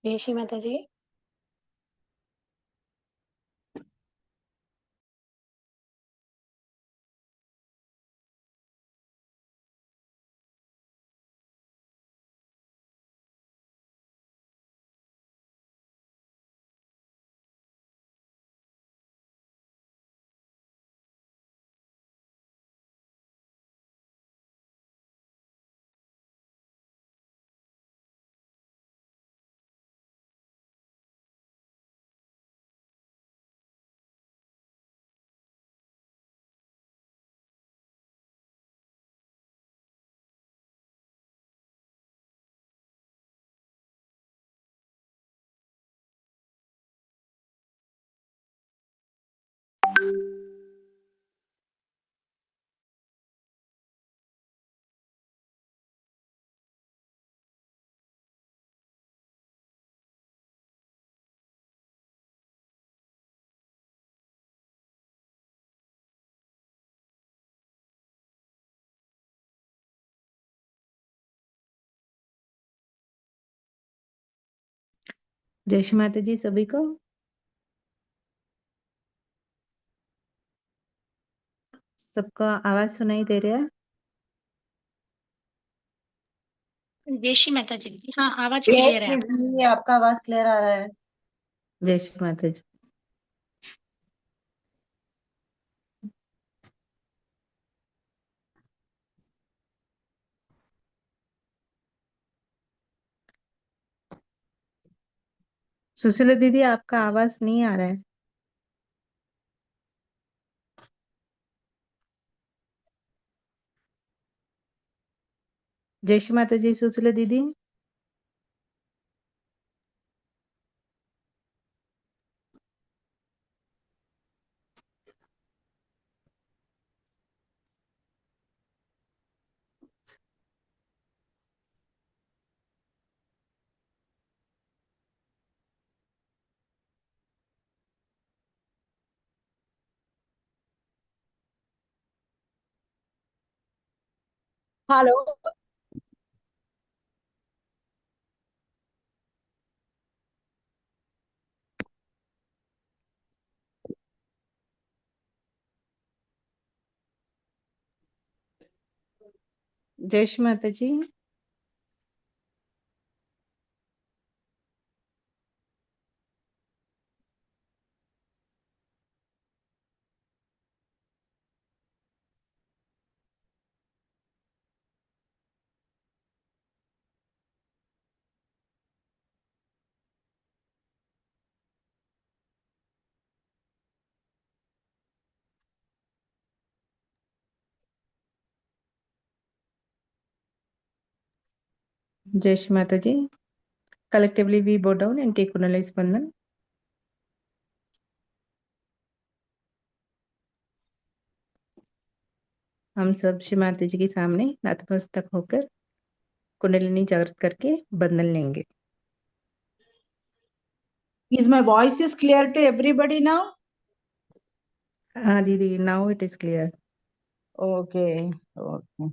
जय श्री माता जी। जय श्री माता जी सभी को। सबका आवाज सुनाई दे रहा है? जय श्री माता जी दीदी। हाँ, आवाज क्लियर है। जी, आपका आवाज क्लियर आ रहा है। जय श्री माता जी। सुशीला दीदी आपका आवाज नहीं आ रहा है। जय श्री माता जी सुशीला दीदी। हेलो। जय श्री माता जी। जय श्री माता जी। Collectively we bow down and take Kundalini स्पंदन। हम सब श्री माता जी के सामने नतमस्तक होकर कुंडलिनी जागृत करके बंधन लेंगे। Is my voice is clear to everybody now? हाँ दीदी, now it is clear. Okay, okay.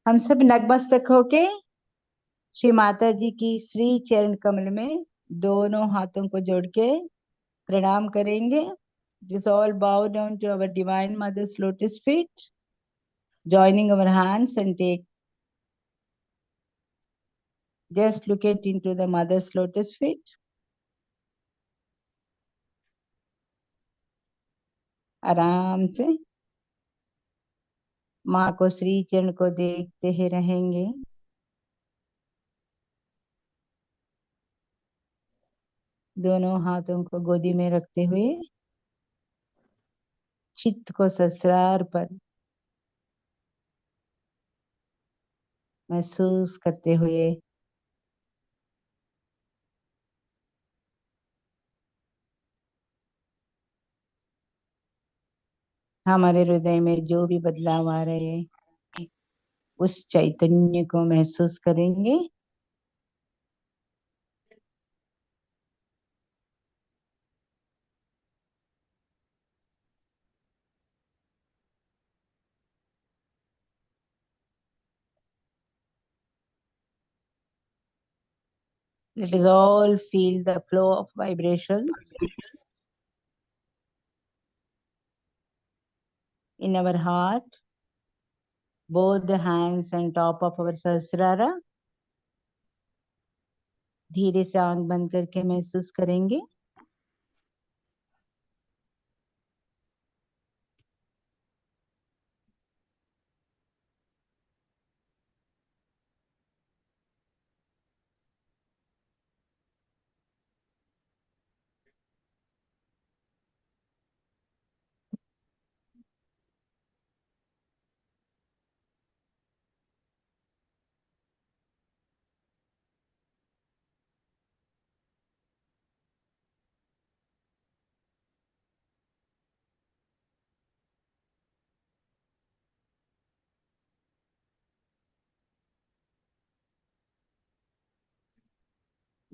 हम सब नतमस्तक होके श्री माता जी की श्री चरण कमल में दोनों हाथों को जोड़ के प्रणाम करेंगे। Just all bow down to our divine mother's lotus feet, joining our hands and just look it into the mother's lotus feet. आराम से माँ को श्री चरण को देखते ही रहेंगे। दोनों हाथों को गोदी में रखते हुए चित्त को सहस्रार पर महसूस करते हुए हमारे हृदय में जो भी बदलाव आ रहे हैं उस चैतन्य को महसूस करेंगे। Let us all feel the flow of vibrations in our heart, both the hands and top of our Sahasrara. धीरे से आंख बंद करके महसूस करेंगे.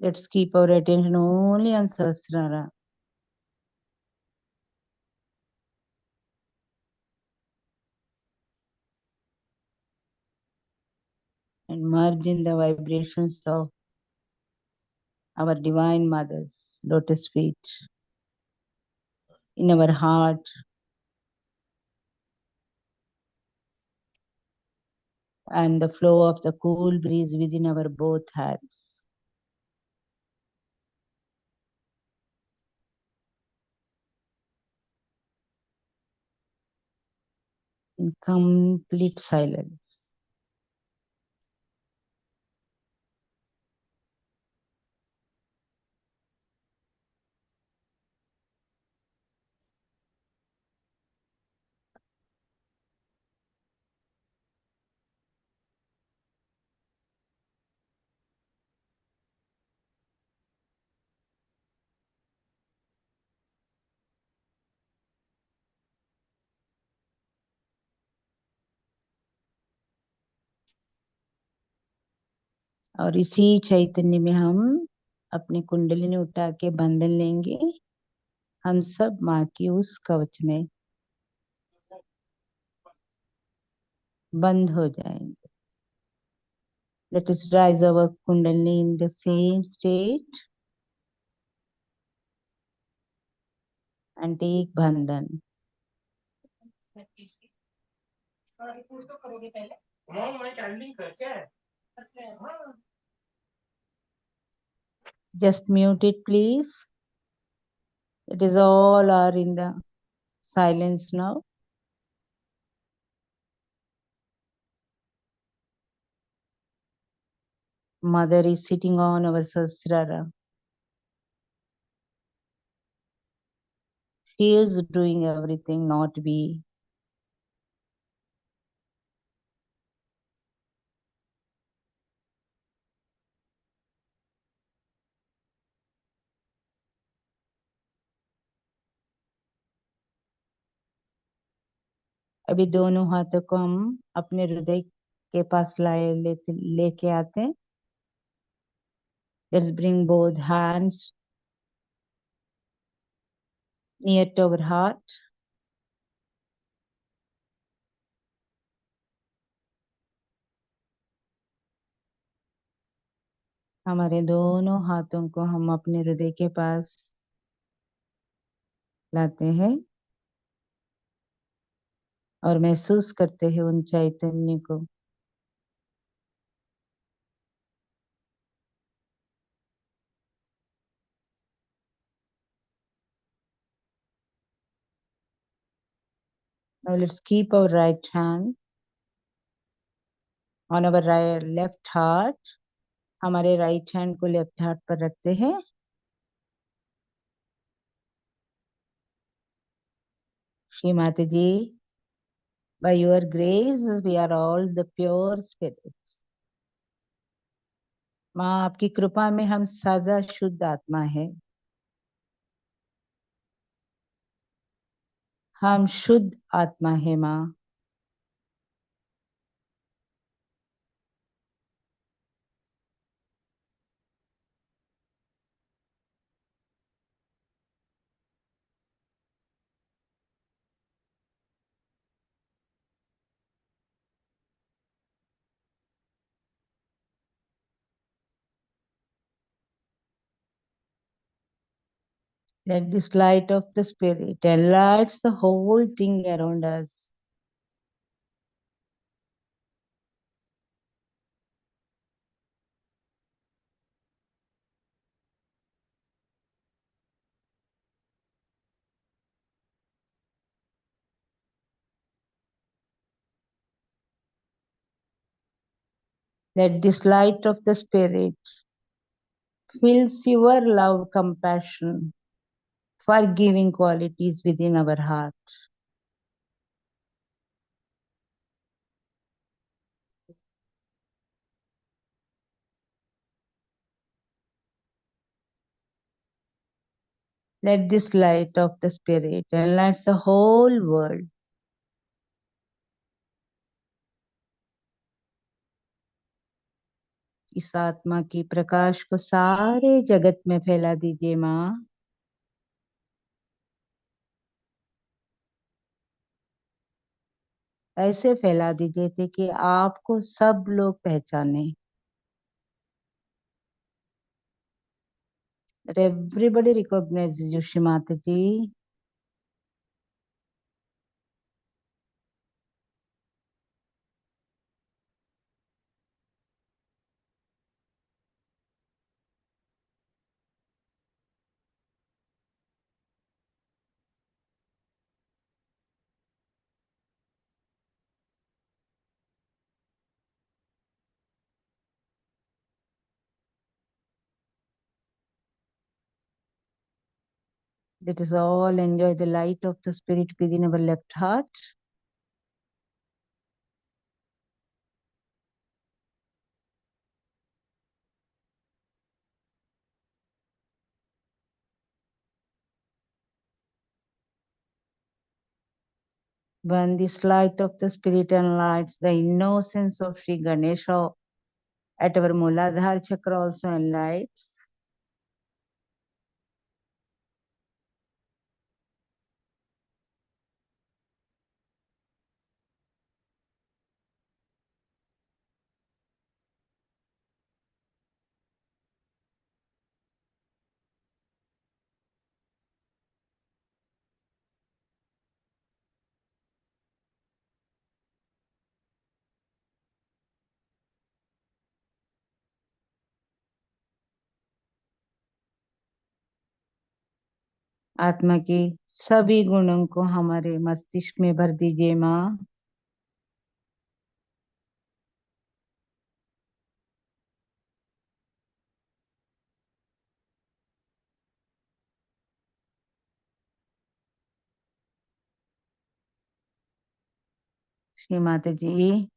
Let's keep our attention only on Sahasrara. And merge in the vibrations of our Divine Mother's lotus feet in our heart, and the flow of the cool breeze within our both hands. In complete silence. और इसी चैतन्य में हम अपनी कुंडलिनी उठा के बंधन लेंगे. हम सब माँ की उस कवच में बंद हो जाएंगे. Let us rise our Kundalini in the same state and take bandhan. Just mute it, please. It is all are in the silence now. Mother is sitting on our Sahasrara. She is doing everything, not we. अभी दोनों हाथों को हम अपने हृदय के पास लेके आते हैं. Let's bring both hands near to our heart. हमारे दोनों हाथों को हम अपने हृदय के पास लाते हैं और महसूस करते हैं उन चैतन्य को. Now let's keep our right hand on our left heart. हमारे राइट हैंड को लेफ्ट हार्ट पर रखते हैं. श्री माता जी, by your grace we are all the pure spirits. माँ आपकी कृपा में हम सदा शुद्ध आत्मा है. हम शुद्ध आत्मा है माँ. Let this light of the Spirit enlights the whole thing around us. Let this light of the Spirit fills your love, compassion, forgiving qualities within our heart. Let this light of the Spirit enlights the whole world. इस आत्मा की प्रकाश को सारे जगत में फैला दीजिए माँ। ऐसे फैला दीजिए थे कि आपको सब लोग पहचाने। That everybody recognizes you, Shrimati ji. Let us all enjoy the light of the Spirit within our left heart. When this light of the Spirit enlightens the innocence of Sri Ganesha at our Muladhara chakra also enlightens. आत्मा की सभी गुणों को हमारे मस्तिष्क में भर दीजिए माँ। श्री माता जी,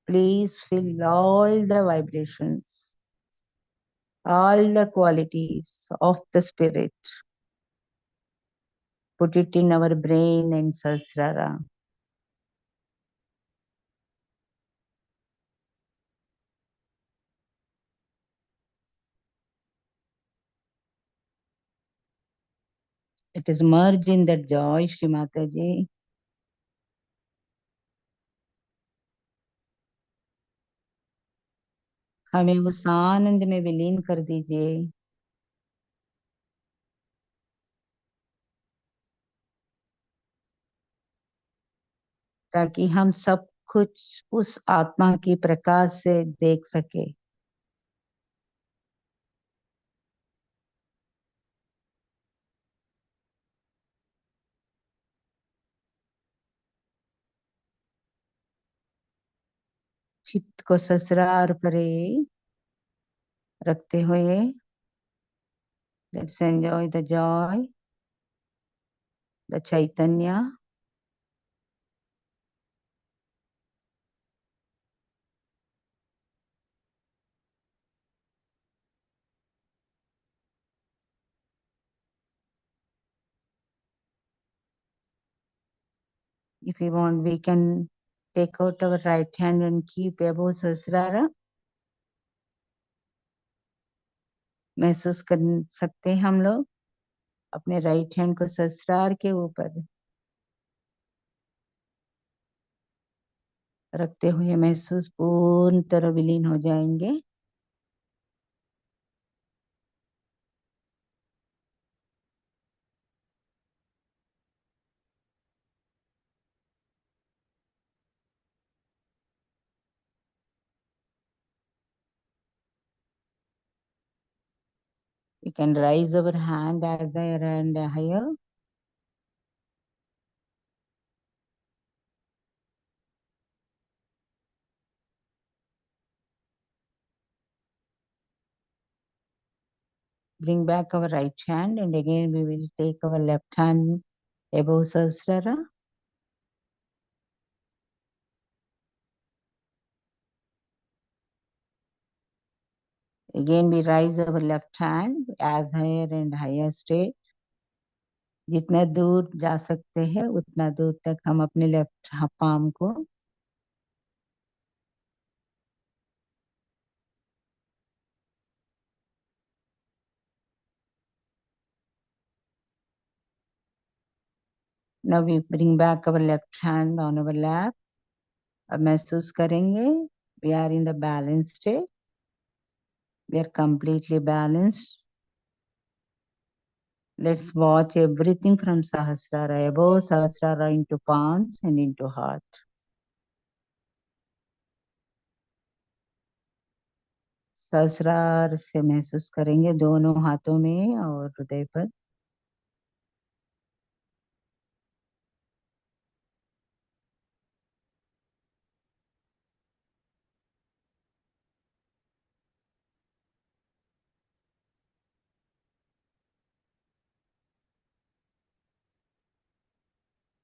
please fill all the vibrations, all the qualities of the Spirit. Put it in our brain and Sahasrara. It is merged in that joy, Shri Mata ji. हमें उस आनंद में विलीन कर दीजिए। ताकि हम सब कुछ उस आत्मा की प्रकाश से देख सके। चित्त को ससरार परे रखते हुए let's enjoy the joy, the chaitanya. If we want, we can take out our right hand and keep above Sahasrara. महसूस कर सकते हैं हम लोग अपने राइट हैंड को सहस्रार के ऊपर रखते हुए महसूस पूर्ण तरह विलीन हो जाएंगे। We can raise our hand as higher and higher. Bring back our right hand, and again we will take our left hand above Sahasrara. Again we rise our left hand as higher and higher state. जितना दूर जा सकते हैं उतना दूर तक हम अपने लेफ्ट पाम को Now we bring back our left hand on our lap. अब महसूस करेंगे we are in the balanced state. We are completely balanced. Let's watch everything from Sahasrara, above Sahasrara into palms and into heart. सहस्रार से महसूस करेंगे दोनों हाथों में और हृदय पर।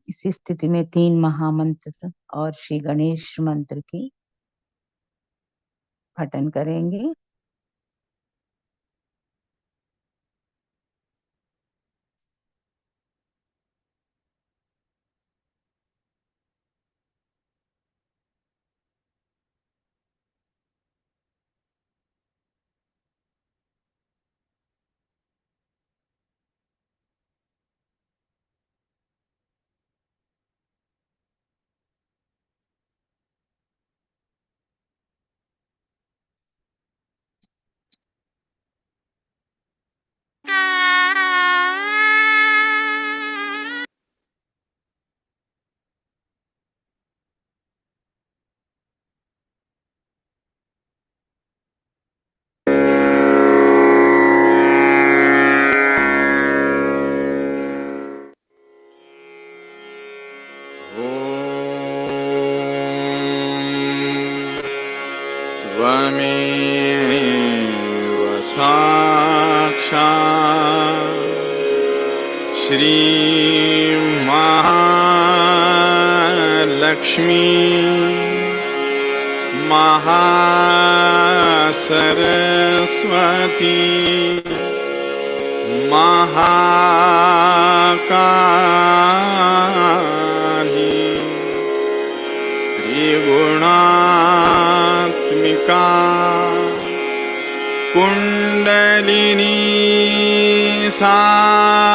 इस स्थिति में 3 महामंत्र और श्री गणेश मंत्र की पठन करेंगे। त्वमेव साक्षात् श्री महालक्ष्मी महासरस्वती महाकाली त्रिगुणात्मिका कुंडलिनी साक्षात्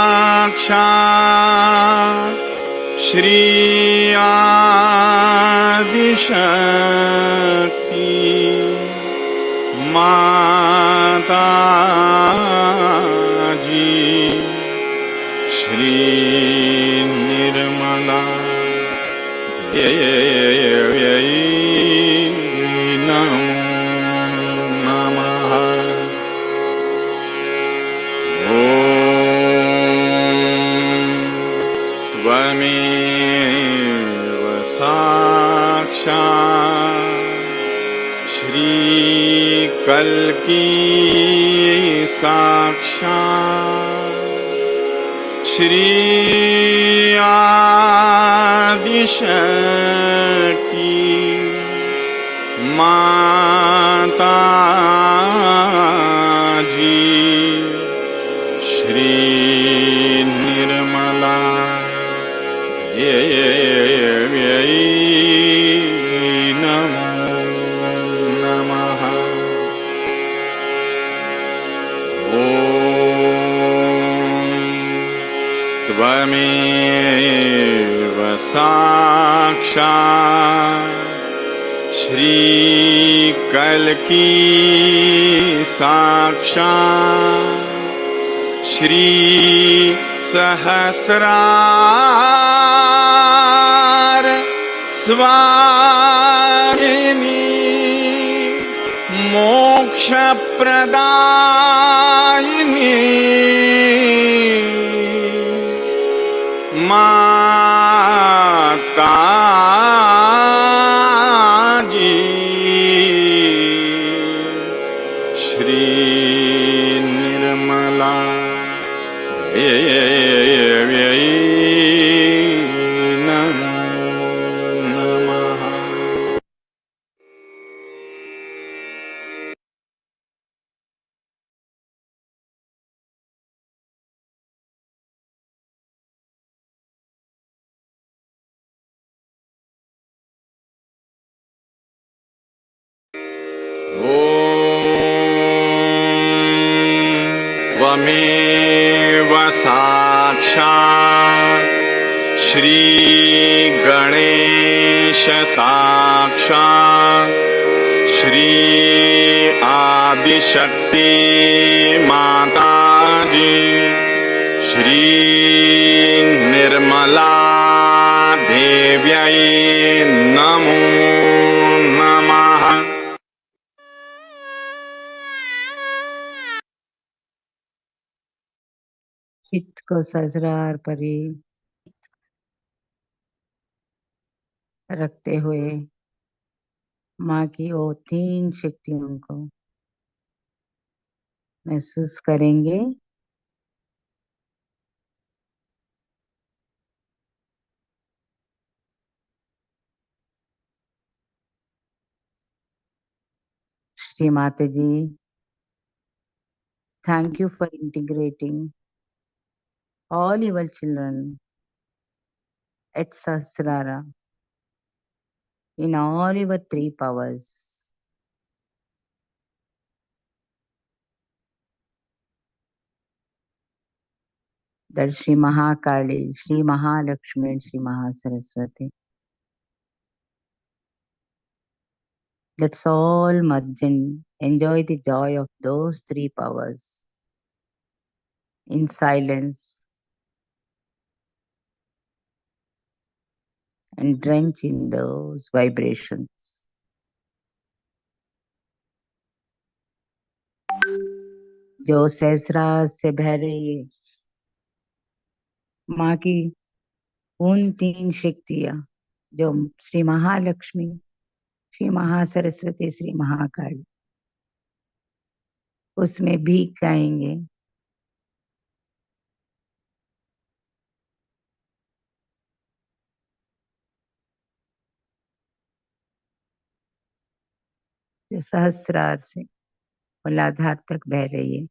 श्री आदिशक्ति माता जी श्री निर्मला देव्यै नमो नमः। त्वमेव साक्षात् श्री कल्की साक्षात् श्री आदिशक्ति माता जी श्री निर्मला देव्यै नमो नमः। त्वमेव साक्षात् श्री कल की साक्षात श्री सहस्रार स्वामिनी मोक्ष प्रदायिनी माता जी श्री निर्मला देव्यै नमो नमः। त्वमेव साक्षात् श्री गणेश साक्षात् श्री आदिशक्ति माता जी श्री निर्मला देव्यै नमो नमः। चित्त को सजरार परे रखते हुए माँ की वो 3 शक्तियों को महसूस करेंगे। श्री माता जी, thank you for integrating all your children at Sahasrara in all your 3 powers. That Shri Mahakali, Shri Mahalakshmi and Shri Mahasaraswati. Let's all merge and enjoy the joy of those 3 powers in silence and drench in those vibrations. जो सहस्रार से बह रही है माँ की उन 3 शक्तियां जो श्री महालक्ष्मी, श्री महासरस्वती, श्री महाकाली, उसमें भीग जाएंगे। जो सहस्रार से मूलाधार तक बह रही है।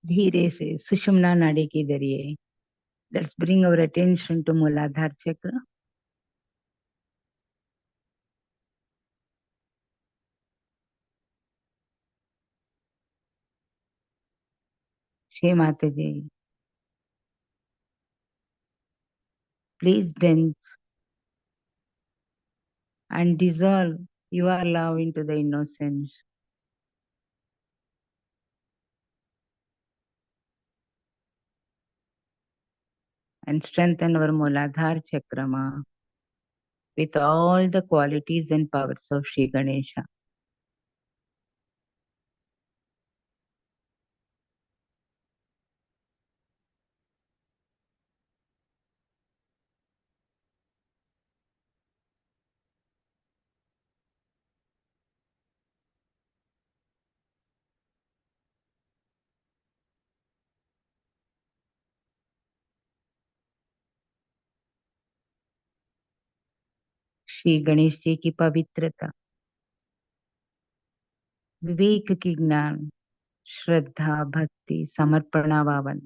धीरे से सुषुम्ना नाड़ी के जरिए let's bring our attention to Muladhara chakra. Shri Mata ji, please drench and dissolve your love into the innocence. And strengthen our Mooladhara Chakra with all the qualities and powers of Shri Ganesha. Shri Ganesh ji की पवित्रता, विवेक की ज्ञान, श्रद्धा, भक्ति, समर्पणाभावन,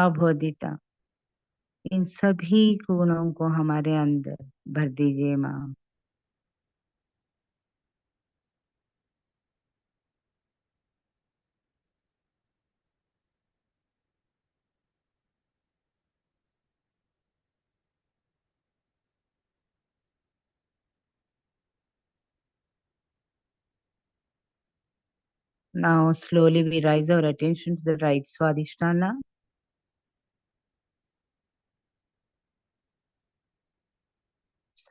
अबोधिता, इन सभी गुणों को हमारे अंदर भर दीजिए माँ। Now slowly we rise our attention to the right Swadhisthana.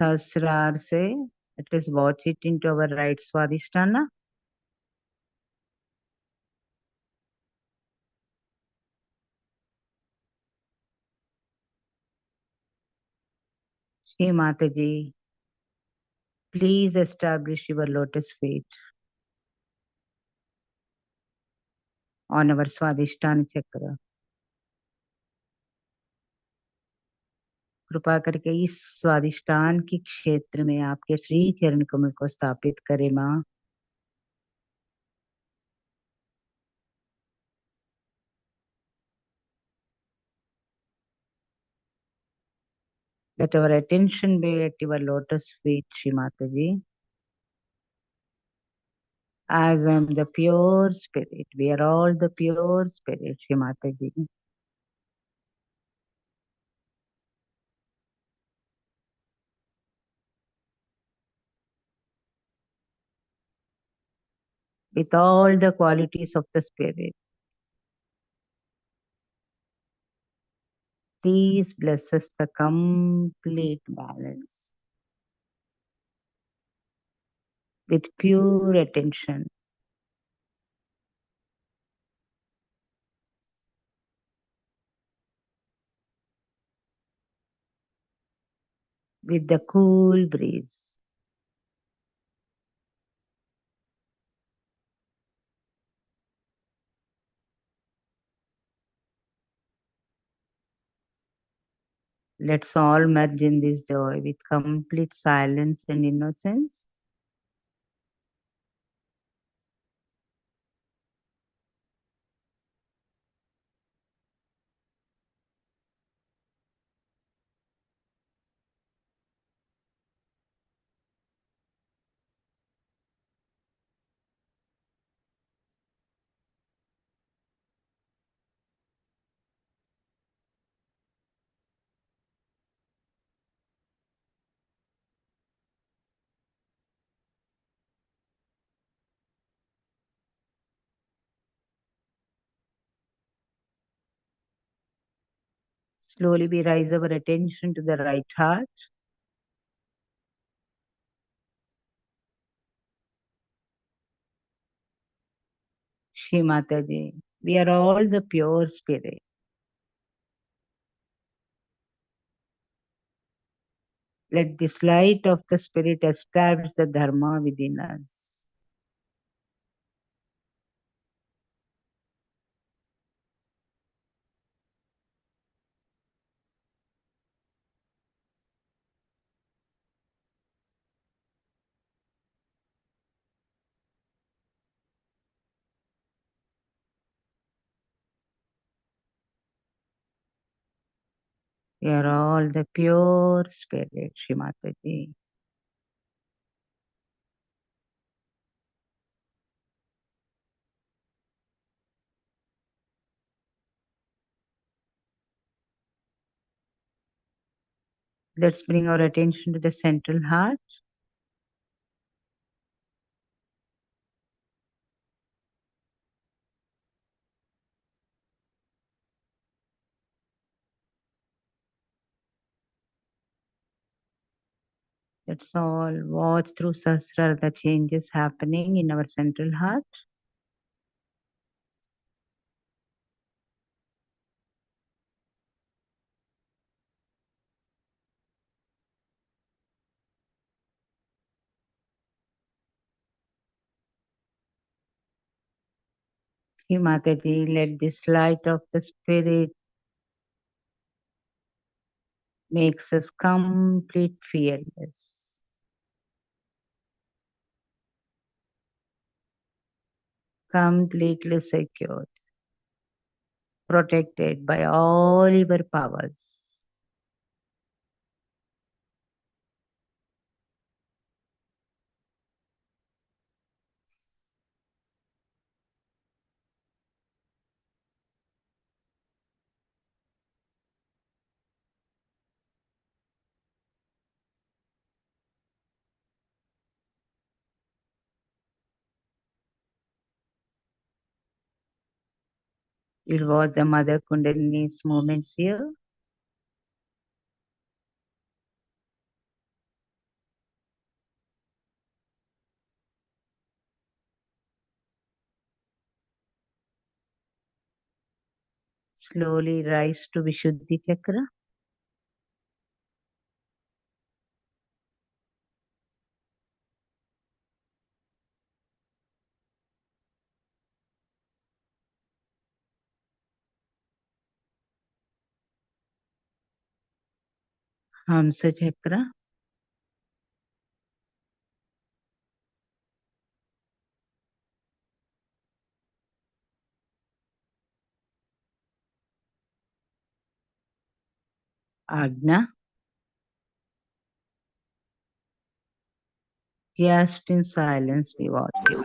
Sahasrar से at least watch it into our right Swadhisthana. Shri Mataji, please establish your lotus feet on our Swadhisthana chakra. कृपा करके इस स्वादिष्टान के क्षेत्र में आपके श्री चरण कमल को स्थापित करें माँ। Let our attention be at your lotus feet, Shri Mataji. As I am the pure spirit, we are all the pure spirit, Shri Mataji. With all the qualities of the spirit, please bless us the complete balance. With pure attention, with the cool breeze, let's all merge in this joy with complete silence and innocence. Slowly we raise our attention to the right heart. Shri Mataji, we are all the pure spirit. Let this light of the spirit establish the dharma within us. We are all the pure spirit, Shri Mataji. Let's bring our attention to the central heart. Let's all watch through Sahasrara the changes happening in our central heart. Shri Mataji, let this light of the spirit makes us complete fearless. Completely secured, protected by all your powers. It was the Mother Kundalini's movements here. Slowly rise to Vishuddhi Chakra. Hamsa Chakra. Ajna. Just in silence we watch you.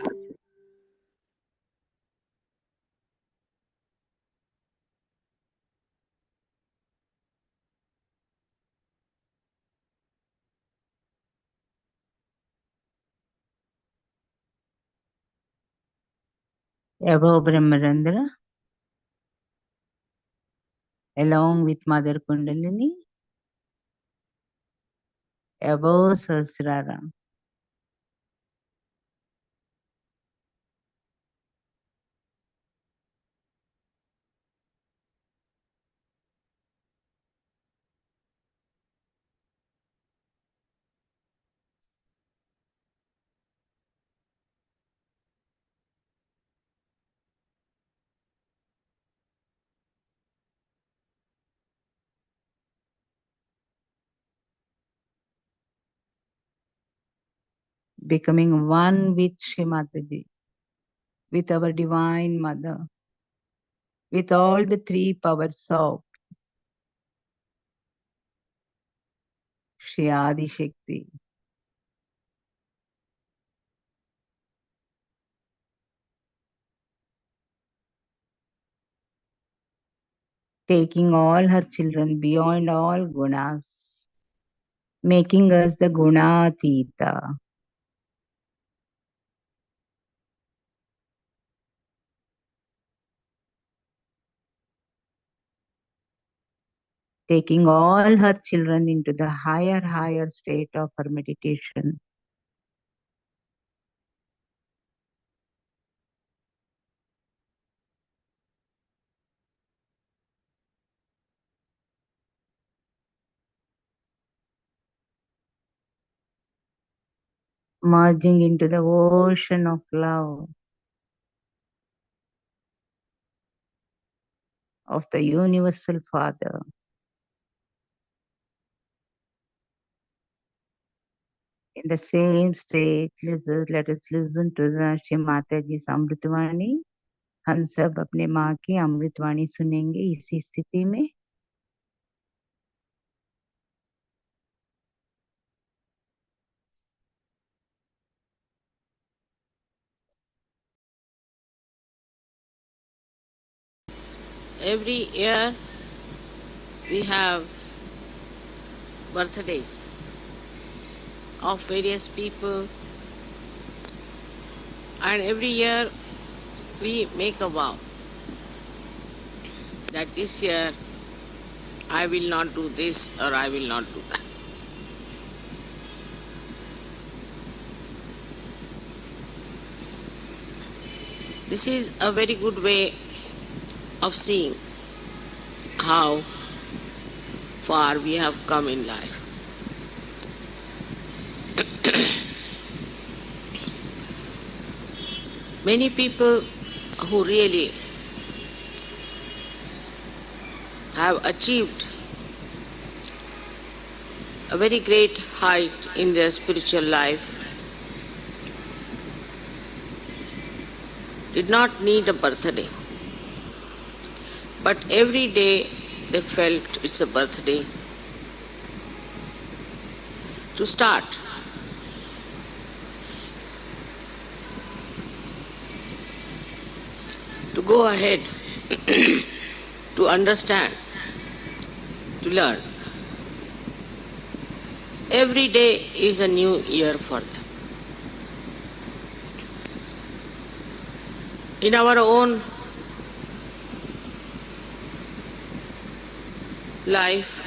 Above Brahmarandra, along with Mother Kundalini, above Sahasrara. Becoming one with Shri Mataji, with our Divine Mother, with all the three powers of Shri Adi Shakti. Taking all her children beyond all gunas, making us the Gunatita. Taking all her children into the higher state of her meditation. Merging into the ocean of love of the Universal Father. In the same state, let us listen to the Shri Mataji's Amritvani. हम सब अपने माँ की अमृतवाणी सुनेंगे इसी स्थिति में. Every year we have birthdays of various people, and every year we make a vow that this year I will not do this or I will not do that. This is a very good way of seeing how far we have come in life. Many people who really have achieved a very great height in their spiritual life did not need a birthday, but every day they felt it's a birthday to start. To go ahead, to understand, to learn. Every day is a new year for them. In our own life,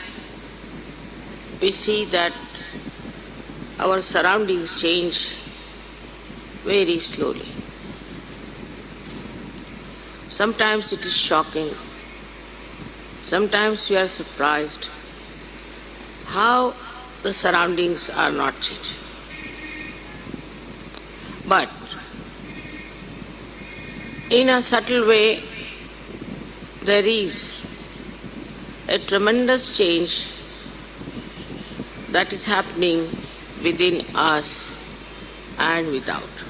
we see that our surroundings change very slowly. Sometimes it is shocking. Sometimes we are surprised how the surroundings are not changing. But in a subtle way, there is a tremendous change that is happening within us and without.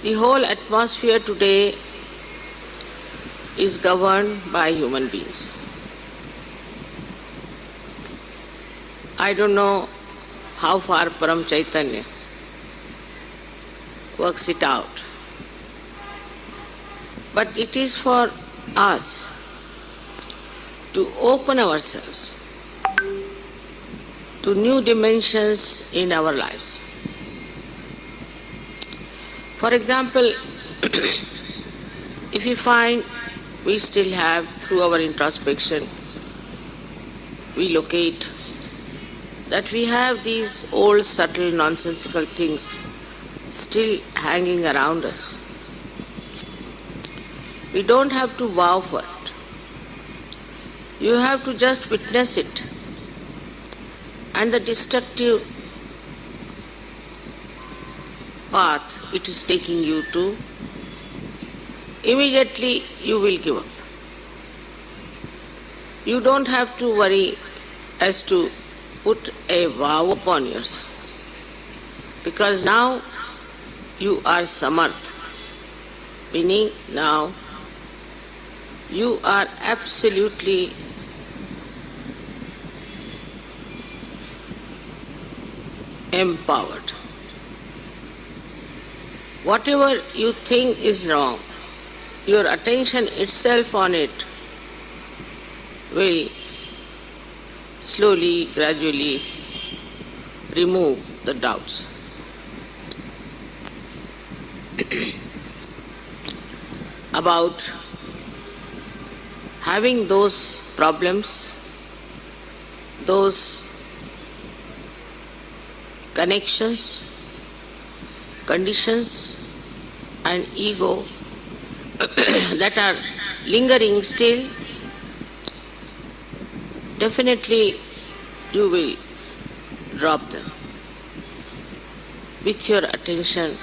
The whole atmosphere today is governed by human beings. I don't know how far Param Chaitanya works it out. But it is for us to open ourselves to new dimensions in our lives. For example, if you find we still have, through our introspection, we locate that we have these old, subtle, nonsensical things still hanging around us. We don't have to vow for it. You have to just witness it. And the destructive path it is taking you to, immediately you will give up. You don't have to worry as to put a vow upon yourself, because now you are samarth, meaning now you are absolutely empowered. Whatever you think is wrong, your attention itself on it will slowly, gradually remove the doubts. About having those problems, those connections, conditions and ego that are lingering still, definitely you will drop them. With your attention,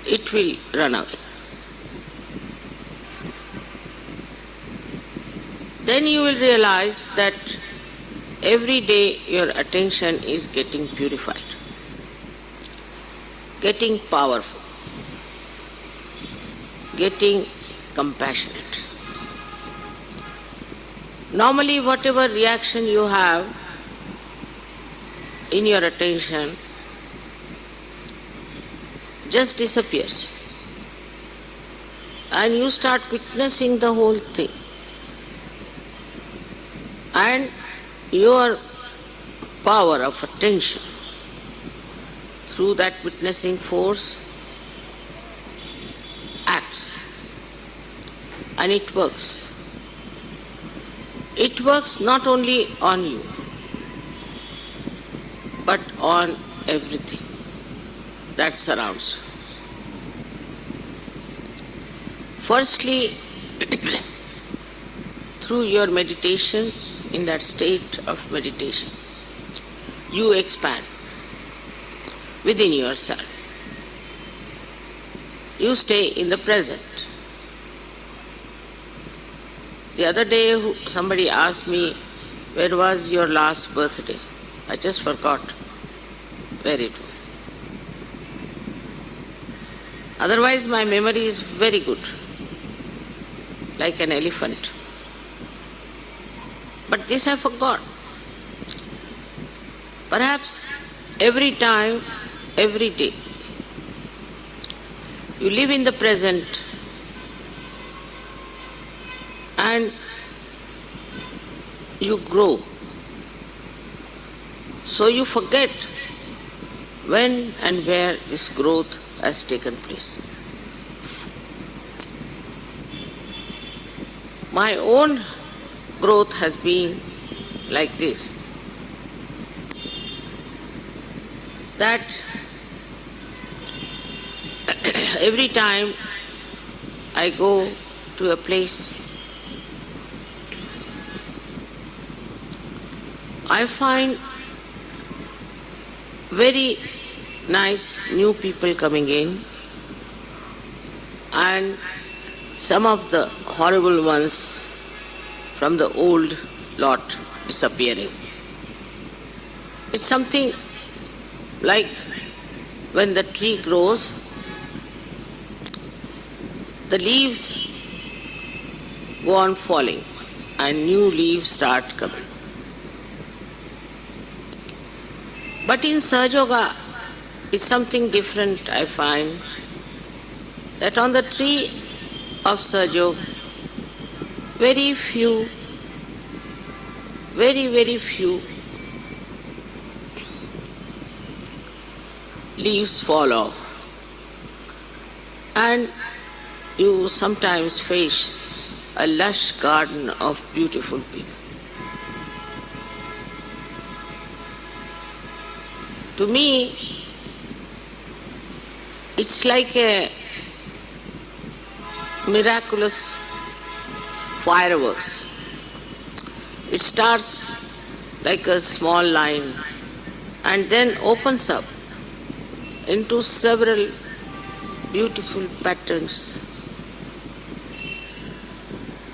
it will run away. Then you will realize that every day your attention is getting purified, getting powerful, getting compassionate. Normally, whatever reaction you have in your attention just disappears, and you start witnessing the whole thing. And your power of attention, through that witnessing force, acts. And it works. It works not only on you, but on everything that surrounds you. Firstly, through your meditation, in that state of meditation, you expand within yourself. You stay in the present. The other day somebody asked me, where was your last birthday? I just forgot where it was. Otherwise, my memory is very good, like an elephant. But this I forgot. Perhaps every time, every day, you live in the present and you grow. So you forget when and where this growth has taken place. My own growth has been like this, that every time I go to a place, I find very nice new people coming in and some of the horrible ones from the old lot disappearing. It's something like when the tree grows, the leaves go on falling and new leaves start coming. But in Sahaja Yoga, it's something different, I find, that on the tree of Sahaja Yoga, very few leaves fall off, and you sometimes face a lush garden of beautiful people. To me, it's like a miraculous fireworks. It starts like a small line and then opens up into several beautiful patterns.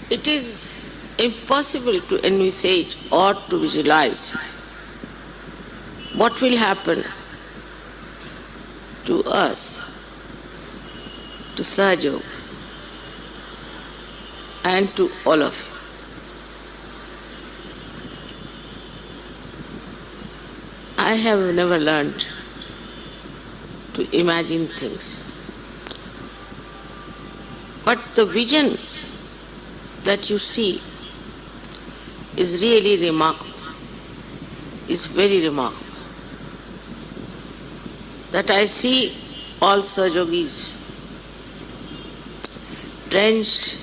It is impossible to envisage or to visualize what will happen to us, to Sahaja Yoga, and to all of you. I have never learned to imagine things. But the vision that you see is really remarkable, is very remarkable. That I see all Sahaja Yogis drenched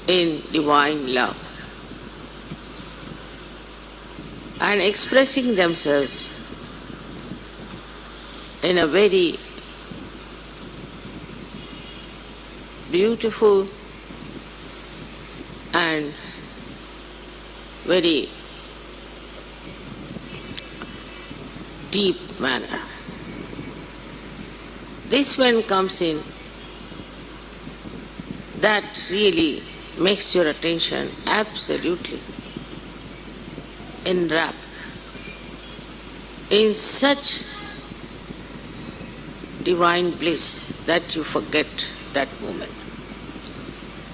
in divine love and expressing themselves in a very beautiful and very deep manner. This when comes in, that really makes your attention absolutely enwrapped in such divine bliss that you forget that moment.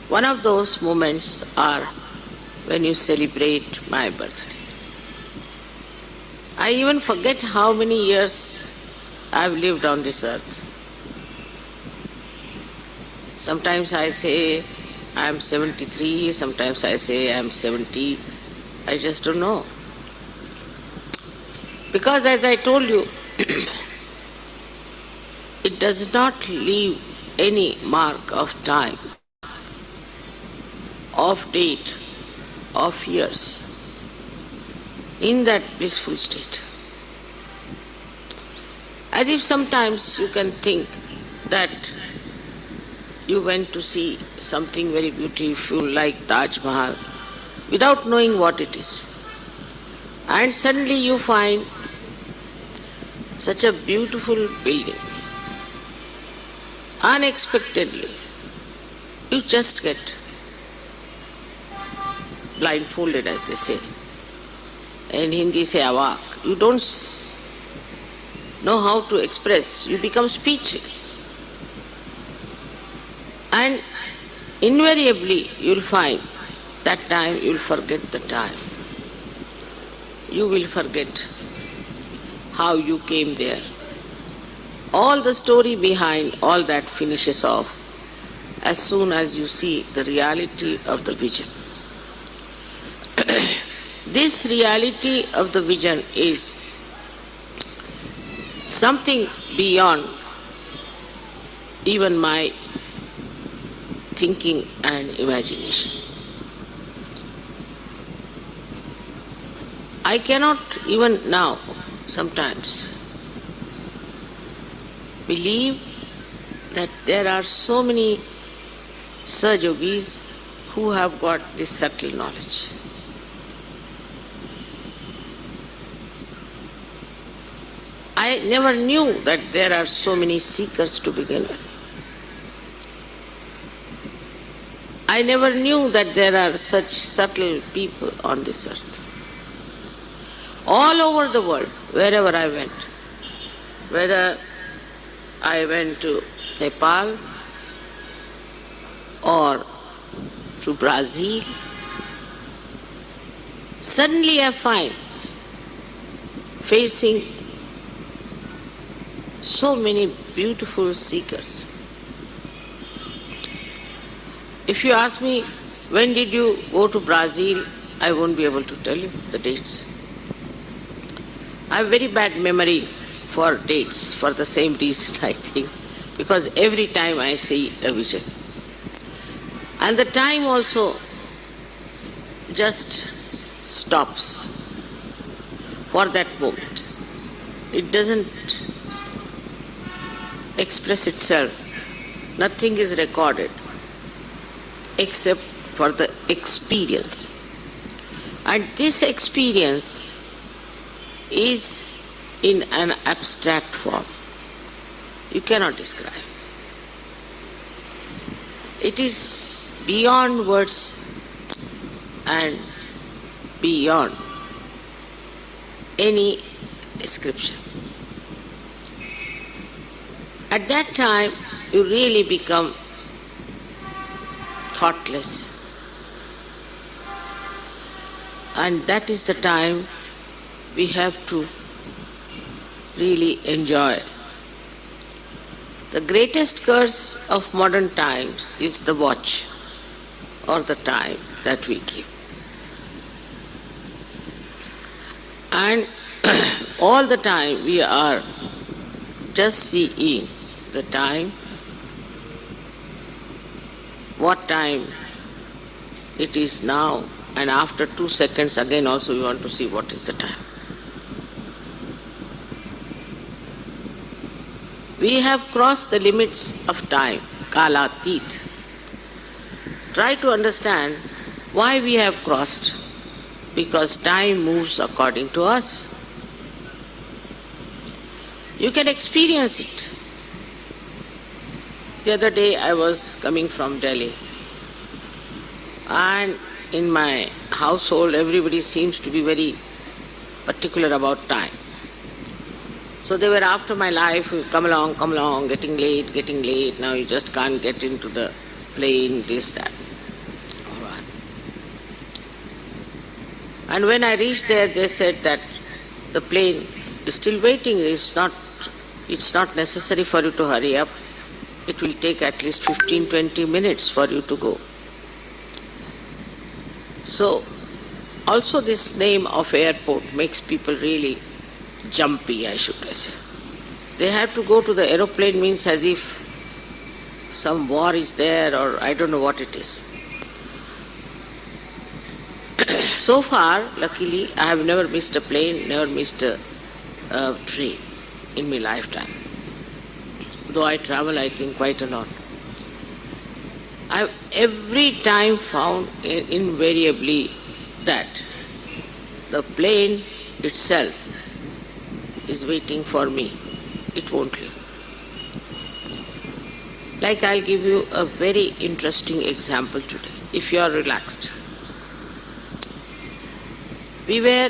One of those moments are when you celebrate my birthday. I even forget how many years I've lived on this earth. Sometimes I say I'm 73, sometimes I say I'm 70. I just don't know. Because as I told you, it does not leave any mark of time, of date, of years in that blissful state. As if sometimes you can think that you went to see something very beautiful like Taj Mahal without knowing what it is. And suddenly you find such a beautiful building. Unexpectedly, you just get blindfolded, as they say. In Hindi say awak. You don't know how to express. You become speechless. And invariably you'll find that time you'll forget the time. You will forget how you came there. All the story behind all that finishes off as soon as you see the reality of the vision. This reality of the vision is something beyond even my thinking and imagination. I cannot even now sometimes believe that there are so many Sahajogis who have got this subtle knowledge. I never knew that there are so many seekers to begin with. I never knew that there are such subtle people on this earth. All over the world, wherever I went, whether I went to Nepal or to Brazil, suddenly I find facing so many beautiful seekers. If you ask me, when did you go to Brazil, I won't be able to tell you the dates. I have very bad memory for dates for the same reason, I think, because every time I see a vision. And the time also just stops for that moment. It doesn't express itself. Nothing is recorded except for the experience. And this experience is in an abstract form. You cannot describe. It is beyond words and beyond any description. At that time, you really become thoughtless. And that is the time we have to really enjoy. The greatest curse of modern times is the watch or the time that we give. And all the time we are just seeing the time, what time it is now, and after 2 seconds again also we want to see what is the time. We have crossed the limits of time, kalatit. Try to understand why we have crossed. Because time moves according to us. You can experience it. The other day I was coming from Delhi, and in my household everybody seems to be very particular about time. So they were after my life, come along, getting late, now you just can't get into the plane, this, that. All right. And when I reached there, they said that the plane is still waiting, it's not necessary for you to hurry up. It will take at least 15-20 minutes for you to go. So, also this name of airport makes people really jumpy, I should say. They have to go to the aeroplane means as if some war is there or I don't know what it is. So far, luckily, I have never missed a plane, never missed a train in my lifetime. Though I travel, I think, quite a lot. I've every time found invariably that the plane itself is waiting for me. It won't leave. Like I'll give you a very interesting example today, if you are relaxed. We were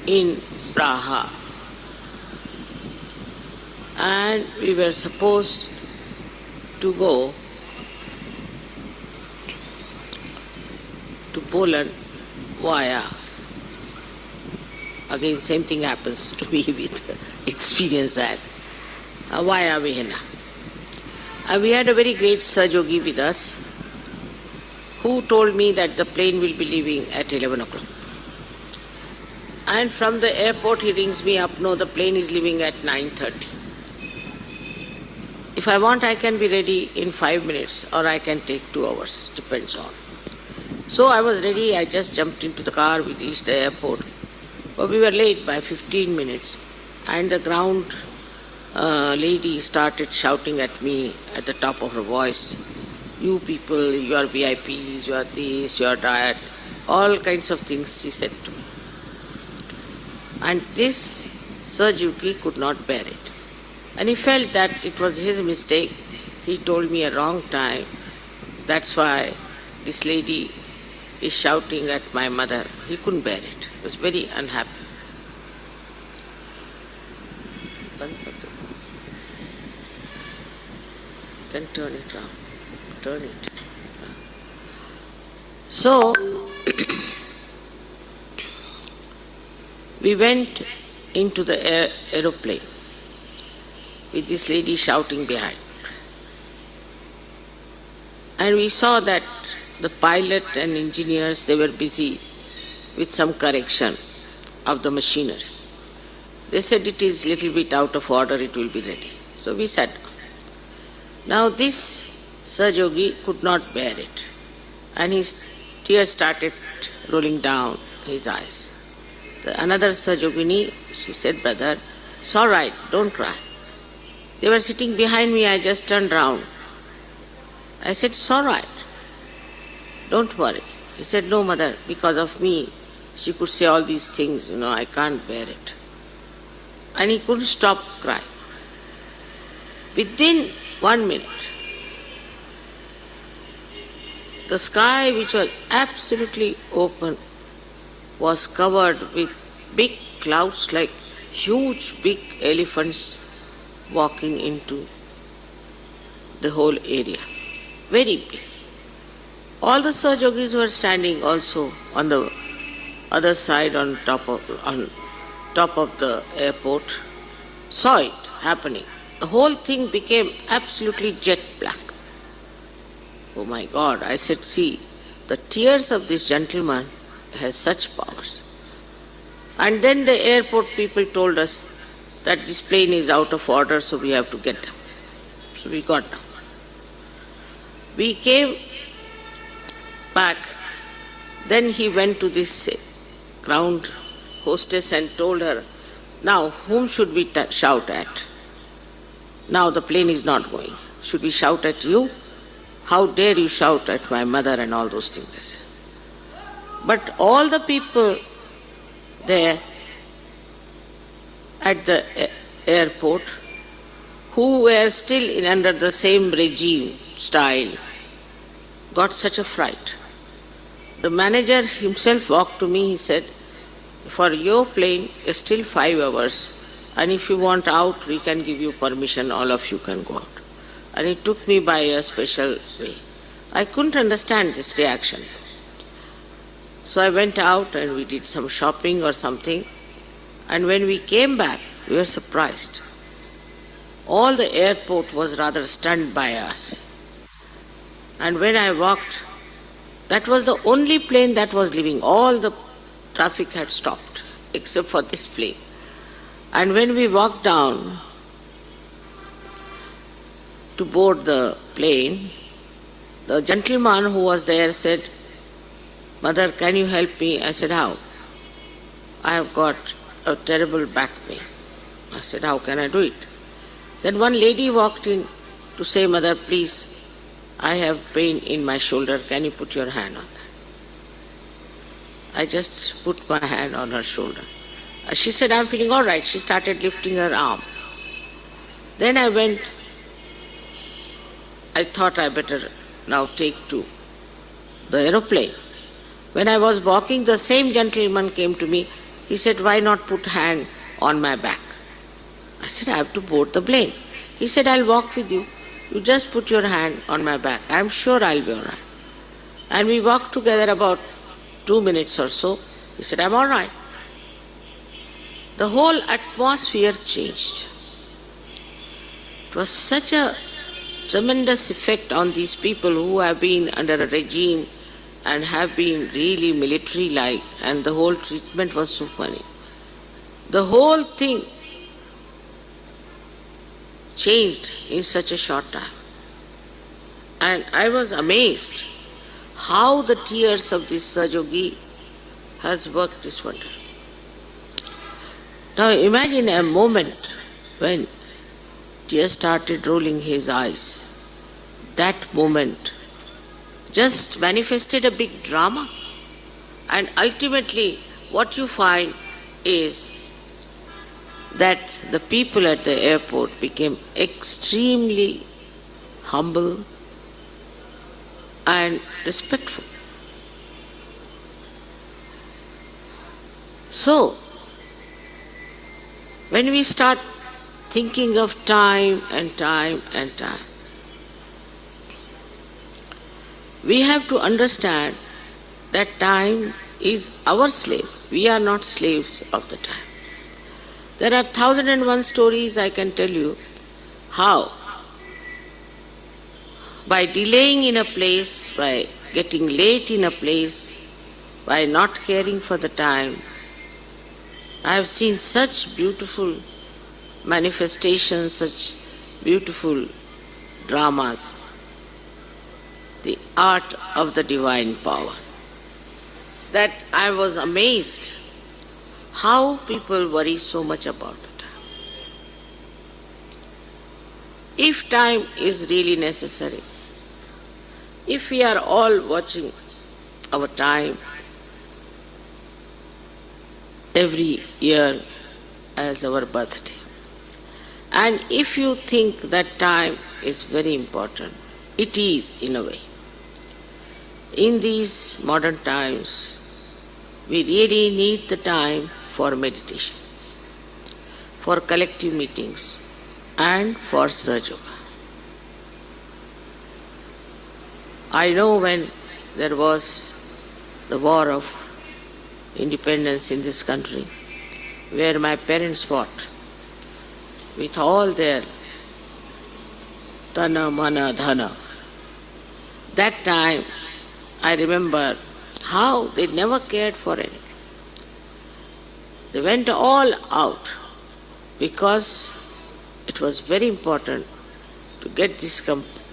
in Praha. And we were supposed to go to Poland via, again same thing happens to me with experience that, via Vienna. We had a very great Sajogi with us who told me that the plane will be leaving at 11 o'clock. And from the airport he rings me up, no, the plane is leaving at 9:30. If I want, I can be ready in 5 minutes or I can take 2 hours, depends on. So I was ready, I just jumped into the car, we reached the airport. But we were late by 15 minutes and the ground lady started shouting at me at the top of her voice, you people, you are VIPs, you are this, you are that, all kinds of things she said to me. And this Sajuki could not bear it. And he felt that it was his mistake. He told me a wrong time. That's why this lady is shouting at my mother. He couldn't bear it. He was very unhappy. Then turn it round. Turn it. So, we went into the aeroplane with this lady shouting behind. And we saw that the pilot and engineers, they were busy with some correction of the machinery. They said it is little bit out of order, it will be ready. So we sat down. Now this Sajogi could not bear it, and his tears started rolling down his eyes. Another Sajogini, she said, brother, it's all right, don't cry. They were sitting behind me, I just turned round. I said, it's all right, don't worry. He said, no mother, because of me, she could say all these things, I can't bear it. And he couldn't stop crying. Within 1 minute, the sky, which was absolutely open, was covered with big clouds like huge big elephants walking into the whole area. Very big. All the Sahajogis were standing also on the other side on top of the airport, saw it happening. The whole thing became absolutely jet black. Oh my God, I said, see, the tears of this gentleman has such powers. And then the airport people told us that this plane is out of order, so we have to get down. So we got down. We came back. Then he went to this ground hostess and told her, now whom should we shout at? Now the plane is not going. Should we shout at you? How dare you shout at my mother and all those things. But all the people there at the airport who were still under the same regime style got such a fright. The manager himself walked to me, he said, for your plane is still 5 hours and if you want out, we can give you permission, all of you can go out. And he took me by a special way. I couldn't understand this reaction. So I went out and we did some shopping or something. And when we came back, we were surprised. All the airport was rather stunned by us. And when I walked, that was the only plane that was leaving. All the traffic had stopped, except for this plane. And when we walked down to board the plane, the gentleman who was there said, Mother, can you help me? I said, how? I have got a terrible back pain. I said, how can I do it? Then one lady walked in to say, Mother, please, I have pain in my shoulder. Can you put your hand on that? I just put my hand on her shoulder. She said, I'm feeling all right. She started lifting her arm. Then I went. I thought I better now take to the aeroplane. When I was walking, the same gentleman came to me. He said, why not put hand on my back? I said, I have to board the plane. He said, I'll walk with you. You just put your hand on my back. I'm sure I'll be all right. And we walked together about 2 minutes or so. He said, I'm all right. The whole atmosphere changed. It was such a tremendous effect on these people who have been under a regime and have been really military-like, and the whole treatment was so funny. The whole thing changed in such a short time. And I was amazed how the tears of this Sajogi has worked this wonder. Now imagine a moment when tears started rolling his eyes. That moment just manifested a big drama. And ultimately what you find is that the people at the airport became extremely humble and respectful. So, when we start thinking of time and time and time, we have to understand that time is our slave. We are not slaves of the time. There are 1001 stories I can tell you how, by delaying in a place, by getting late in a place, by not caring for the time, I have seen such beautiful manifestations, such beautiful dramas, the art of the divine power, that I was amazed how people worry so much about the time. If time is really necessary, if we are all watching our time every year as our birthday, and if you think that time is very important, it is in a way. In these modern times, we really need the time for meditation, for collective meetings, and for Sahaja Yoga. I know when there was the war of independence in this country, where my parents fought with all their tana, mana, dhana. That time I remember how they never cared for anything. They went all out because it was very important to get this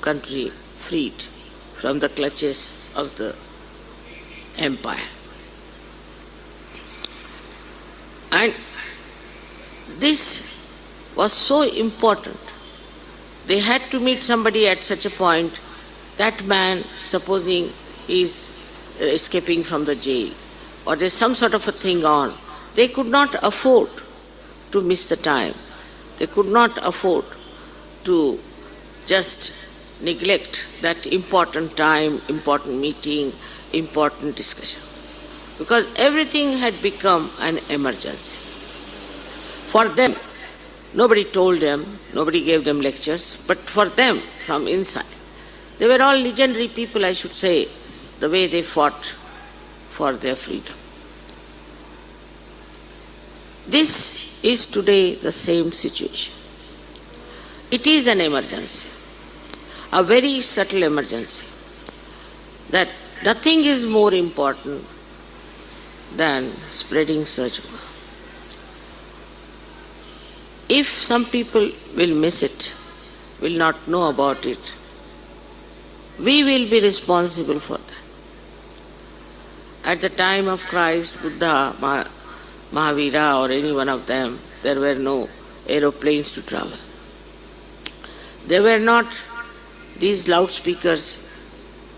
country freed from the clutches of the empire. And this was so important. They had to meet somebody at such a point. That man, supposing is escaping from the jail, or there's some sort of a thing on, they could not afford to miss the time. They could not afford to just neglect that important time, important meeting, important discussion. Because everything had become an emergency. For them, nobody told them, nobody gave them lectures, but for them, from inside, they were all legendary people, I should say, the way they fought for their freedom. This is today the same situation. It is an emergency, a very subtle emergency, that nothing is more important than spreading Sahaja Yoga. If some people will miss it, will not know about it, we will be responsible for that. At the time of Christ, Buddha, Mahavira, or any one of them, there were no aeroplanes to travel. There were not these loudspeakers,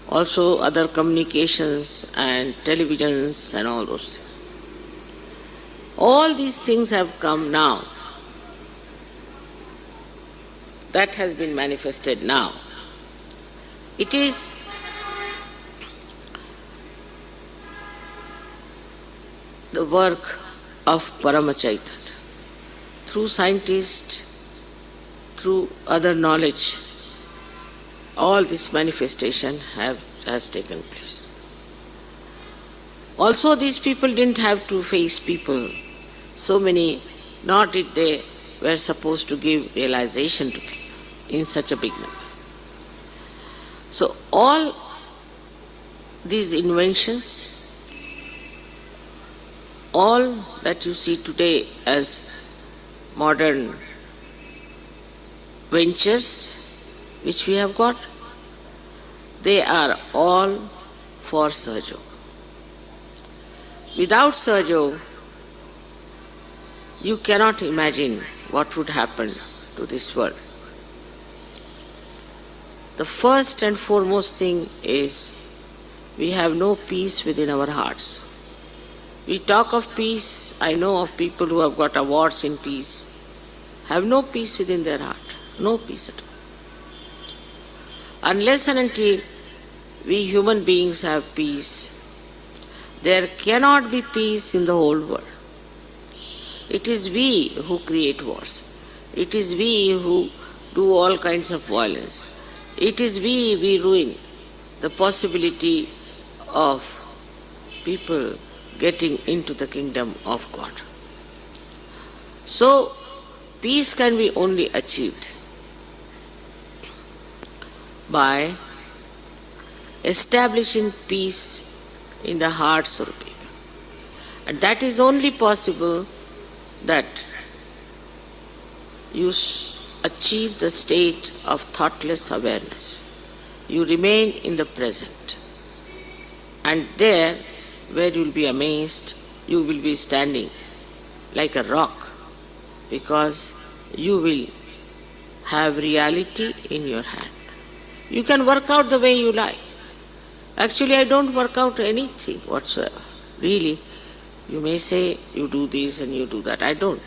also other communications and televisions and all those things. All these things have come now. That has been manifested now. It is the work of Paramachaitan. Through scientists, through other knowledge, all this manifestation has taken place. Also, these people didn't have to face people, so many, nor did they were supposed to give realization to people in such a big number. So all these inventions, all that you see today as modern ventures which we have got, they are all for Sahaja. Without Sahaja, you cannot imagine what would happen to this world. The first and foremost thing is we have no peace within our hearts. We talk of peace. I know of people who have got awards in peace, have no peace within their heart, no peace at all. Unless and until we human beings have peace, there cannot be peace in the whole world. It is we who create wars. It is we who do all kinds of violence. It is we ruin the possibility of people getting into the kingdom of God. So, peace can be only achieved by establishing peace in the hearts of people. And that is only possible that you achieve the state of thoughtless awareness. You remain in the present. And there, where you will be amazed, you will be standing like a rock, because you will have reality in your hand. You can work out the way you like. Actually, I don't work out anything whatsoever. Really, you may say you do this and you do that. I don't.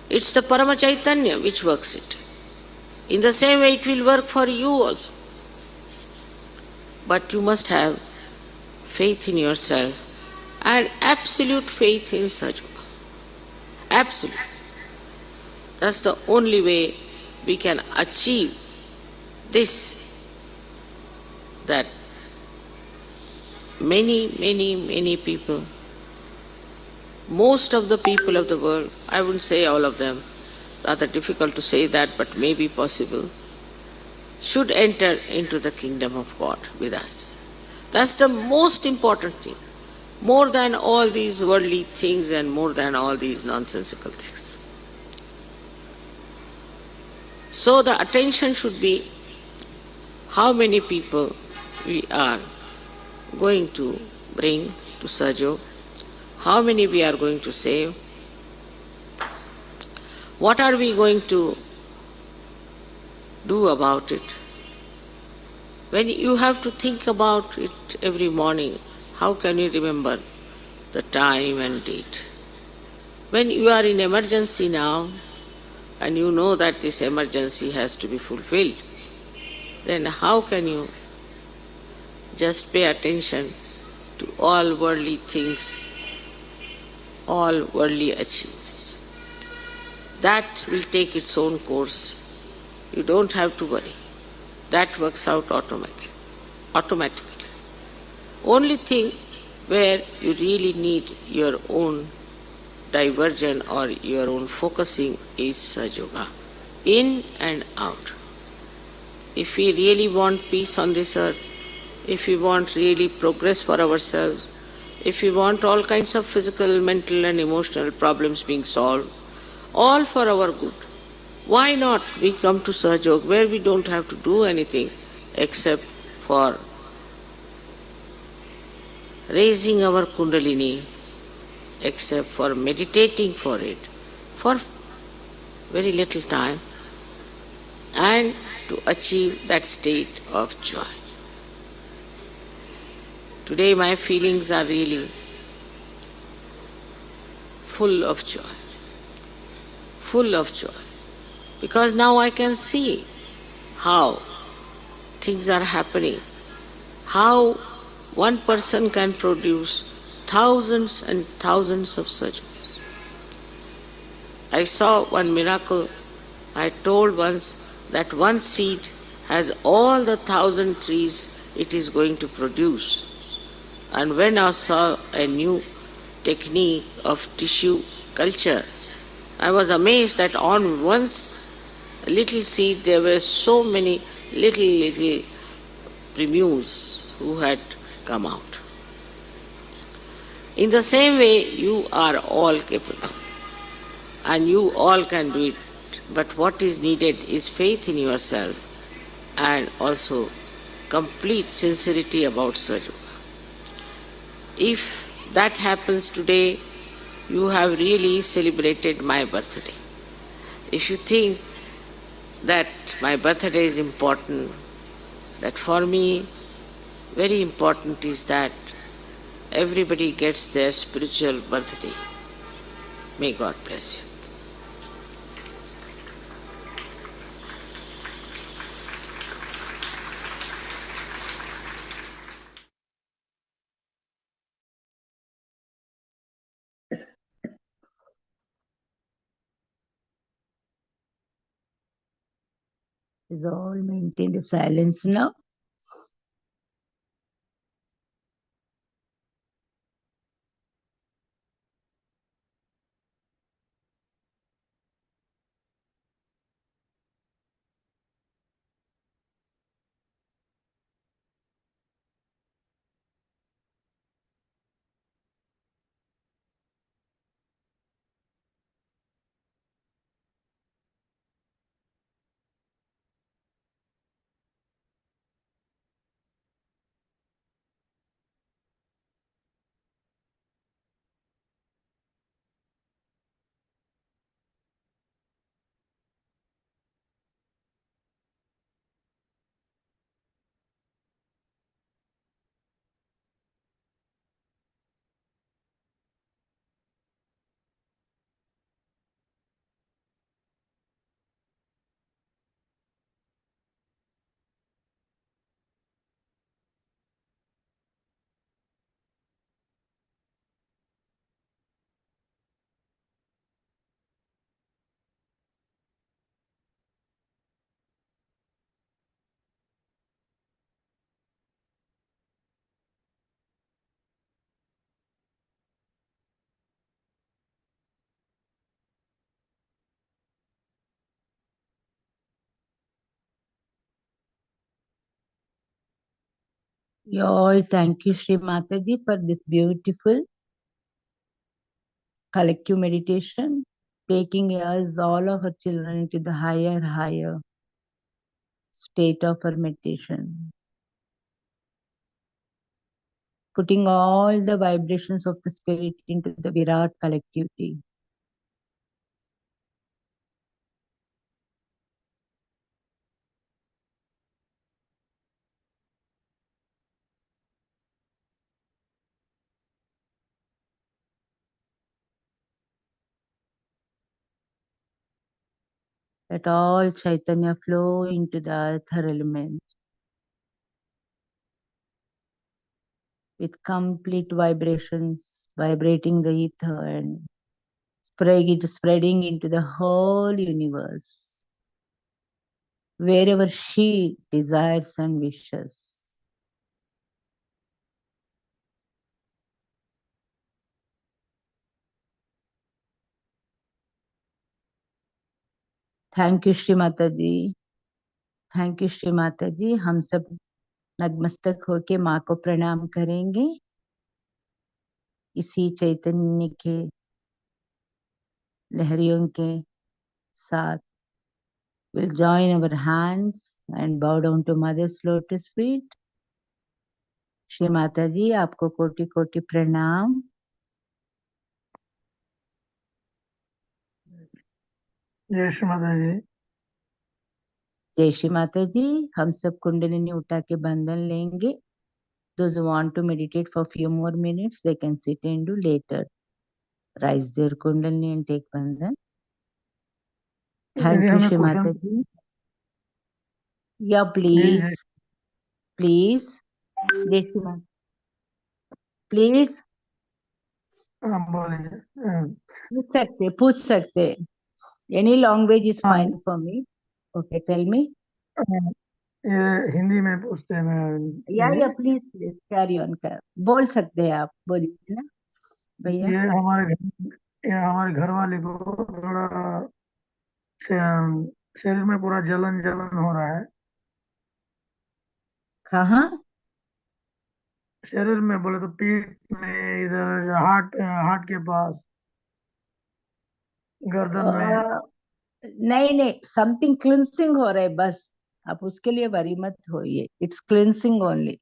It's the Paramachaitanya which works it. In the same way, it will work for you also. But you must have faith in yourself and absolute faith in Sahaja. Absolute. That's the only way we can achieve this, that many people, most of the people of the world, I wouldn't say all of them, rather difficult to say that, but may be possible, should enter into the kingdom of God with us. That's the most important thing, more than all these worldly things and more than all these nonsensical things. So the attention should be how many people we are going to bring to Sahaja, how many we are going to save, what are we going to do about it. When you have to think about it every morning, how can you remember the time and date? When you are in emergency now, and you know that this emergency has to be fulfilled, then how can you just pay attention to all worldly things, all worldly achievements? That will take its own course. You don't have to worry. That works out automatically. Only thing where you really need your own diversion or your own focusing is Sahaja, in and out. If we really want peace on this earth, if we want really progress for ourselves, if we want all kinds of physical, mental and emotional problems being solved, all for our good, why not we come to Sahaja where we don't have to do anything except for raising our Kundalini, except for meditating for it for very little time, and to achieve that state of joy. Today my feelings are really full of joy, because now I can see how things are happening, how one person can produce thousands and thousands of surgeries. I saw one miracle. I told once that one seed has all the 1,000 trees it is going to produce. And when I saw a new technique of tissue culture, I was amazed that on one little seed there were so many little primmules who had come out. In the same way, you are all capable and you all can do it. But what is needed is faith in yourself and also complete sincerity about Saja. If that happens today, you have really celebrated my birthday. If you think that my birthday is important, that for me very important is that everybody gets their spiritual birthday. May God bless you. Is all maintain the silence now. You all thank you, Shri Mataji, for this beautiful collective meditation, taking us, all of our children, into the higher state of our meditation. Putting all the vibrations of the spirit into the Virat collectivity. Let all Chaitanya flow into the ether element with complete vibrations, vibrating the ether and spreading into the whole universe, wherever she desires and wishes. Thank you Shri Mata ji, thank you Shri Mata जी। हम सब नतमस्तक होके माँ को प्रणाम करेंगे इसी चैतन्य के लहरियों के साथ। We'll join our hands and bow down to Mother's lotus feet. Shri Mata जी, आपको कोटि कोटि प्रणाम। जय श्री माता जी। जय श्री माता जी। हम सब कुंडलिनी उठा के बंधन लेंगे। Those who want to meditate for few more minutes, they can sit and do later. Rise their kundalini and take bandhan. Thank you, Shri Mata ji. Yeah, please. Please. Jai Shri Mata. Please. हाँ बोलिए। पूछ सकते। Any language is हाँ, fine for me. Okay, tell me. ये हिंदी में पूछते हैं मैं या दीदी। प्लीज प्लीज कैरी ऑन कर, बोल सकते हैं आप, बोलिए ना भैया। ये हमारे घर वाले को थोड़ा शरीर में पूरा जलन जलन हो रहा है। कहाँ? शरीर में बोले तो पीठ में, इधर हार्ट हार्ट के पास, गर्दन में। नहीं नहीं, समथिंग क्लिंसिंग हो रहा है बस। आप उसके लिए वरी मत होइए, इट्स क्लिंसिंग ओनली।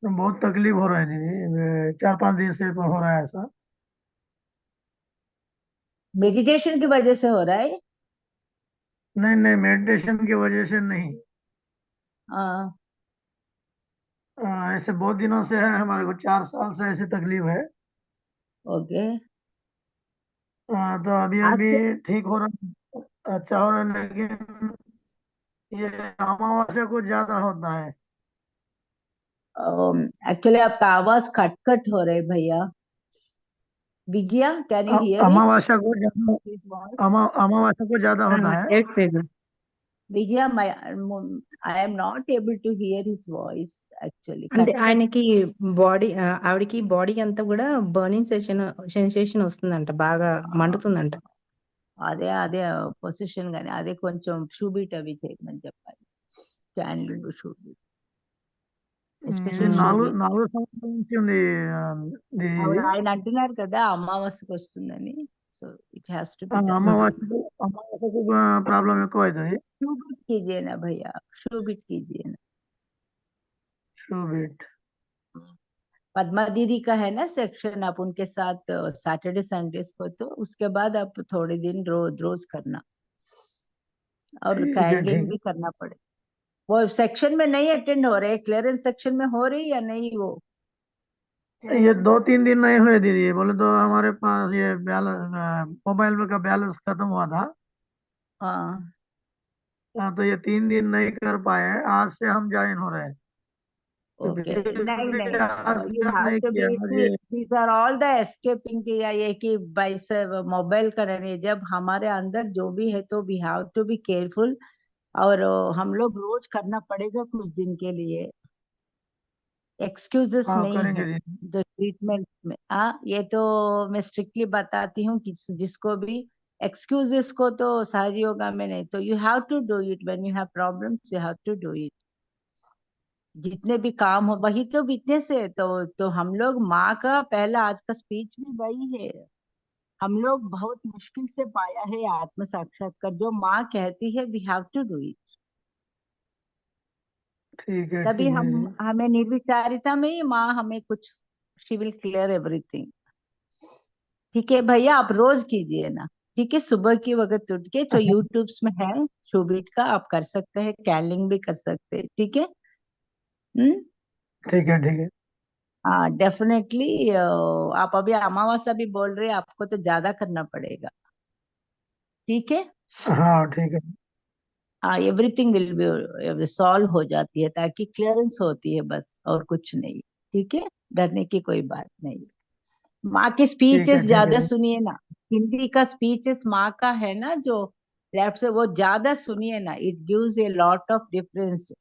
तो बहुत तकलीफ हो रहा है दीदी, 4-5 दिन से हो रहा है ऐसा। मेडिटेशन की वजह से हो रहा है। नहीं नहीं, मेडिटेशन की वजह से नहीं। हाँ। ऐसे बहुत दिनों से है, हमारे को 4 साल से ऐसी तकलीफ है। ओके। तो अभी आज अभी से ठीक हो रहा, अच्छा हो रहा है, लेकिन ये अमावस्या को ज्यादा होता है। एक्चुअली आपका आवाज कट कट हो रहा है भैया। Vijaya, can you here it? अमावस्या को ज्यादा, अमावस्या को ज्यादा होता है। एक second. Vijaya, I am not able to hear his voice actually. అంటే Cut cut. ఆయనకి బాడీ ఆవిడకి బాడీ అంతా కూడా బర్నింగ్ సెన్సేషన్ వస్తుందంట, బాగా మండుతుందంట. అదే అదే పొజిషన్ గాని అదే కొంచెం షూ బీట్ అవి చేయమని చెప్పాలి. క్యాండిల్ షూ బీట్, ఇది ఎస్పెషల్లీ షూ నాలుగు బీట్. నాలుగు సంవత్సరాల నుంచి ఉంది. ఇది ఆయన అంటున్నారు కదా అమావాస్యకు వస్తుందని, so it has to be done. అమావాస్యకు అమావాస్యకు ప్రాబ్లం ఎక్కువ అవుతుంది. షూ బీట్ कीजिए ना भैया, शू बीट कीजिए ना. शोभित। पद्मा दीदी का है ना सेक्शन, आप उनके साथ सैटरडे संडेज को, तो उसके बाद आप थोड़े दिन रोज रोज करना, और ठीक है कैंडलिंग ठीक भी करना पड़े. वो सेक्शन में नहीं अटेंड हो रहे, क्लियरेंस सेक्शन में हो रही या नहीं वो? है। ये 2-3 दिन नहीं हुए दीदी, बोले तो हमारे पास ये बैलेंस, मोबाइल में का बैलेंस खत्म हुआ था। हाँ. तो ये 3 दिन नहीं कर पाए हैं। आज से हम ज्वाइन हो रहे हैं। तो ओके, नहीं फिर नहीं, आज यू स्टार्ट हैव नहीं टू किया बी, आज ये। These are all the escaping की, या ये कि बाई से मोबाइल का नहीं, जब हमारे अंदर जो भी है तो we have to be careful. और हम लोग रोज करना पड़ेगा कुछ दिन के लिए, एक्सक्यूजेस हाँ नहीं करेंगे है दीदी। जो ट्रीटमेंट में. हाँ, ये तो मैं स्ट्रिक्टली बताती हूँ कि जिसको भी एक्सक्यूजेस को तो सहज योगा में नहीं, तो you have to do it when you have problems, you have to do it. जितने भी काम हो वही तो विटनेस है. तो हम लोग माँ का पहला आज का स्पीच भी वही है. हम लोग बहुत मुश्किल से पाया है आत्म साक्षात्कार, जो माँ कहती है we have to do it. तभी ठीक है हम दीदी। हमें निर्विचारिता में ही माँ हमें कुछ, शी विल क्लियर एवरीथिंग. ठीक है भैया, आप रोज कीजिए ना. ठीक है, सुबह की वक्त उठ के जो यूट्यूब में है शोबिट का, आप कर सकते हैं, कैंडलिंग भी कर सकते हैं. ठीक है. हम्म. ठीक है। हाँ डेफिनेटली. आप अभी अमावस्या भी बोल रहे हैं, आपको तो ज्यादा करना पड़ेगा. ठीक है. हाँ ठीक है। हाँ, एवरीथिंग विल बी सॉल्व हो जाती है, ताकि क्लियरेंस होती है बस, और कुछ नहीं. ठीक है, डरने की कोई बात नहीं. माँ की स्पीचेस ठीक है ज्यादा दीदी। सुनिए ना. हिंदी का स्पीचेस माँ का है ना जो लेफ्ट से, वो ज्यादा सुनिए ना, it gives a lot of difference.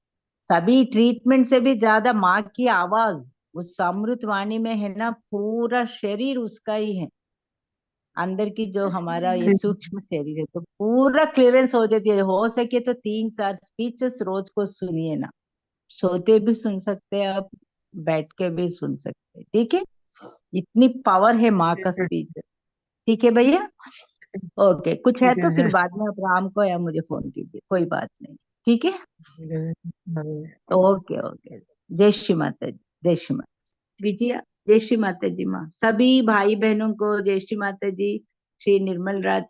सभी ट्रीटमेंट से भी ज्यादा माँ की आवाज उस अमृत वाणी में है ना, पूरा शरीर उसका ही है. अंदर की जो हमारा ये ठीक सूक्ष्म शरीर है, तो पूरा क्लियरेंस हो जाती है. हो सके तो 3-4 स्पीचेस रोज को सुनिए ना. सोते भी सुन सकते हैं आप, बैठ के भी सुन सकते हैं. ठीक है. इतनी पावर है माँ का है। स्पीच. ठीक है भैया. ओके, कुछ है ठीक है तो फिर जय बाद में आप राम को या मुझे फोन कीजिए, कोई बात नहीं. ठीक है. ठीक है। Okay okay. जय श्री माता जी. जय श्री माता विजया. जय श्री माता जी माँ. सभी भाई बहनों को जय श्री माता जी. श्री निर्मल राज